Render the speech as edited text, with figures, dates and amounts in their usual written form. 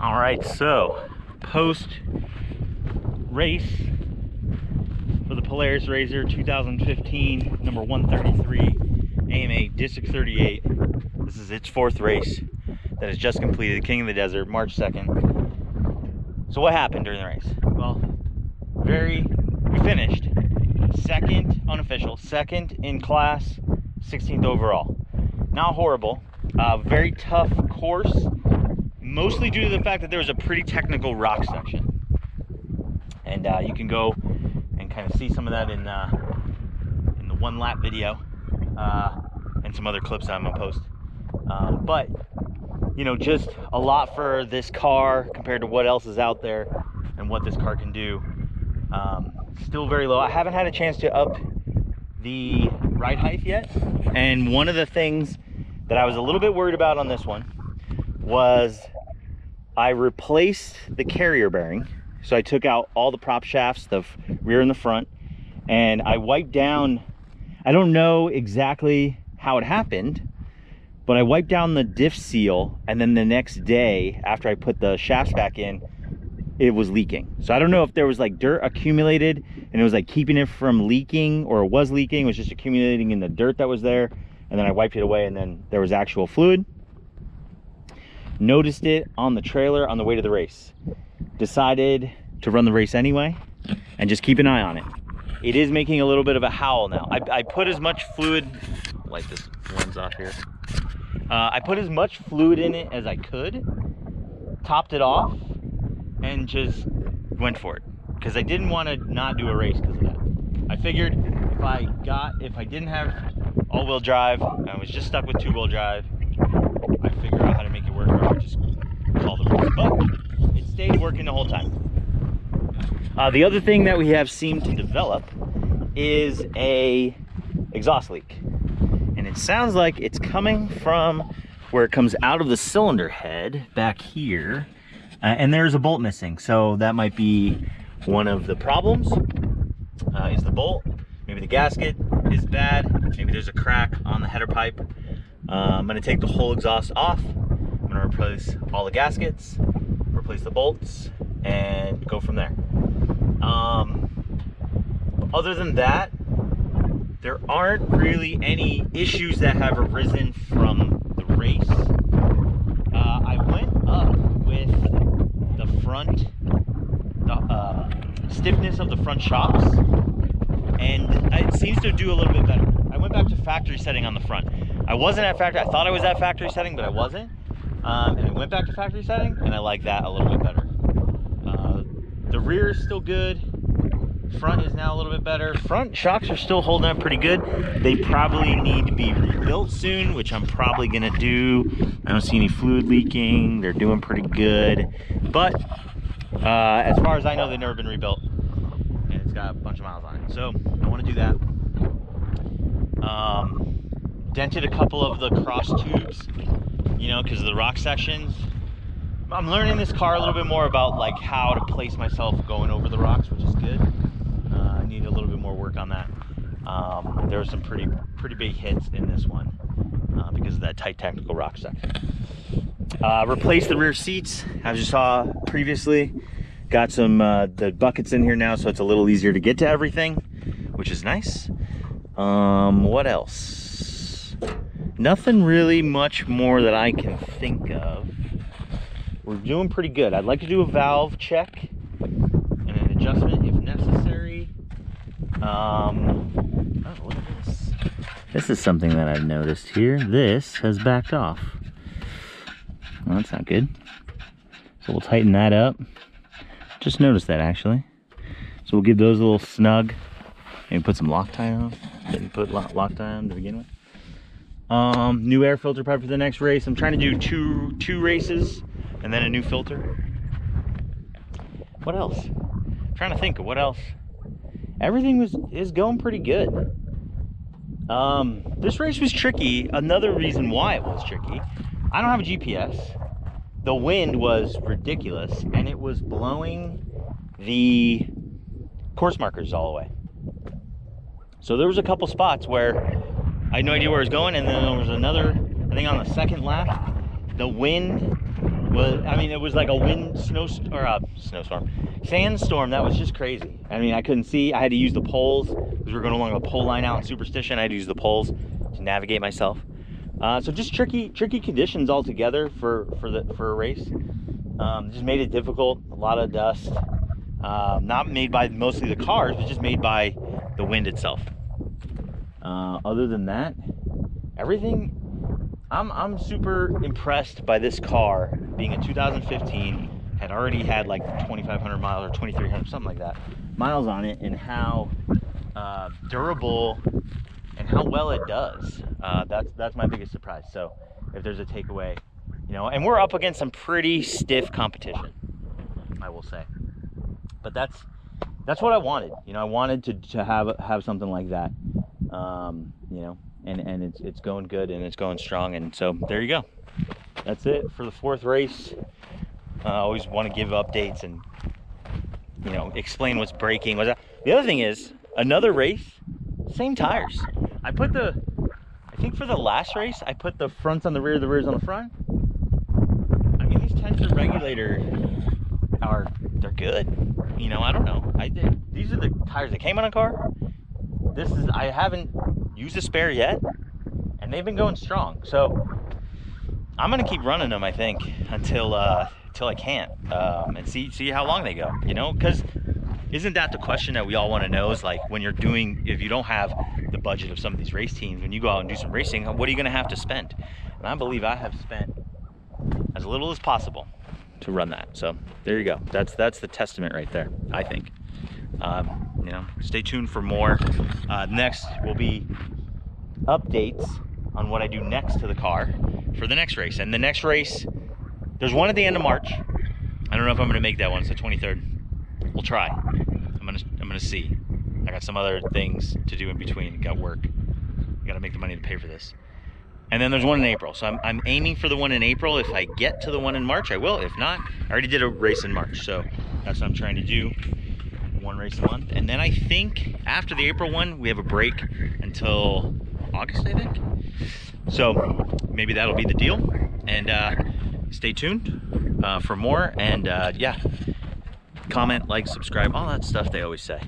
All right, so post race for the Polaris RZR 2015 number 133 AMA District 38. This is its fourth race that is just completed, King of the Desert, March 2nd. So what happened during the race? Well, we finished second unofficial, second in class, 16th overall. Not horrible. Very tough course, mostly due to the fact that there was a pretty technical rock section. And you can go and kind of see some of that in the one lap video and some other clips that I'm gonna post. But you know, just a lot for this car compared to what else is out there and what this car can do. Still very low. I haven't had a chance to up the ride height yet, and one of the things that I was a little bit worried about on this one was I replaced the carrier bearing. So I took out all the prop shafts, the rear and the front, and I wiped down, I don't know exactly how it happened, but I wiped down the diff seal, and then the next day after I put the shafts back in, it was leaking. So I don't know if there was like dirt accumulated and it was like keeping it from leaking, or it was leaking, it was just accumulating in the dirt that was there, and then I wiped it away and then there was actual fluid. Noticed it on the trailer on the way to the race. Decided to run the race anyway and just keep an eye on it. It is making a little bit of a howl now. I put as much fluid, light this lens off here. I put as much fluid in it as I could, topped it off, and just went for it, because I didn't want to not do a race because of that. I figured if I didn't have all-wheel drive, I was just stuck with two-wheel drive, I'd figure out how to make it work, or I would just call the race. But it stayed working the whole time. The other thing that we have seemed to develop is a exhaust leak, and it sounds like it's coming from where it comes out of the cylinder head back here. And there's a bolt missing, so that might be one of the problems, is the bolt. Maybe the gasket is bad, maybe there's a crack on the header pipe. I'm gonna take the whole exhaust off, I'm gonna replace all the gaskets, replace the bolts, and go from there. Other than that, there aren't really any issues that have arisen from the race. I went up with the front, stiffness of the front shocks, and it seems to do a little bit better. I went back to factory setting on the front. I wasn't at factory, I thought I was at factory setting, but I wasn't. And I went back to factory setting, and I like that a little bit better. The rear is still good. Front is now a little bit better. Front shocks are still holding up pretty good. They probably need to be rebuilt soon, which I'm probably gonna do. I don't see any fluid leaking. They're doing pretty good. But as far as I know, they've never been rebuilt, and it's got a bunch of miles on it. So I wanna do that. Dented a couple of the cross tubes, you know, because of the rock sections. I'm learning this car a little bit more about like how to place myself going over the rocks, which is good. I need a little bit more work on that. There were some pretty big hits in this one because of that tight technical rock section. Replaced the rear seats, as you saw previously. Got some the buckets in here now, so it's a little easier to get to everything, which is nice. What else? Nothing really much more that I can think of. We're doing pretty good. I'd like to do a valve check and an adjustment if necessary. Oh, look at this. This is something that I've noticed here. This has backed off. Well, that's not good. So we'll tighten that up. Just noticed that actually. So we'll give those a little snug. Maybe put some Loctite on. Didn't put Loctite on to begin with. New air filter pipe for the next race. I'm trying to do two races and then a new filter. What else? I'm trying to think of what else. Everything is going pretty good. This race was tricky. Another reason why it was tricky, I don't have a GPS. The wind was ridiculous, and it was blowing the course markers all the way. So there was a couple spots where I had no idea where it was going, and then there was another, I think on the second lap, the wind was, I mean, it was like a snowstorm, sandstorm. That was just crazy. I mean, I couldn't see. I had to use the poles because we were going along a pole line out in Superstition. I had to use the poles to navigate myself. So just tricky conditions altogether for a race. Just made it difficult. A lot of dust. Not made by mostly the cars, but just made by the wind itself. Other than that, everything. I'm super impressed by this car being a 2015, had already had like 2,500 miles or 2,300, something like that, miles on it, and how durable and how well it does. That's my biggest surprise. So if there's a takeaway, you know, and we're up against some pretty stiff competition, I will say. But that's what I wanted. You know, I wanted to have something like that. You know. And it's going good and it's going strong, and so there you go. That's it for the 4th race. I always want to give updates and, you know, explain what's breaking. The other thing is, another race, same tires. I think for the last race, I put the fronts on the rear, the rears on the front. I mean, these tension regulator they're good. You know, I don't know. These are the tires that came on a car. I haven't used a spare yet, and they've been going strong. So I'm gonna keep running them, I think, until I can't, and see how long they go. You know, because isn't that the question that we all want to know? Is like, when you're doing, if you don't have the budget of some of these race teams, when you go out and do some racing, what are you gonna have to spend? And I believe I have spent as little as possible to run that. So there you go. That's the testament right there, I think. You know, stay tuned for more. Next will be updates on what I do next to the car for the next race. And the next race, there's one at the end of March. I don't know if I'm gonna make that one. It's the 23rd. We'll try. I'm gonna see. I got some other things to do in between. Got work. Got to make the money to pay for this. And then there's one in April. So I'm aiming for the one in April. If I get to the one in March, I will. If not, I already did a race in March. So that's what I'm trying to do. One race a month. And then I think after the April one, we have a break until August, I think. So maybe that'll be the deal. And stay tuned for more. And yeah, comment, like, subscribe, all that stuff they always say.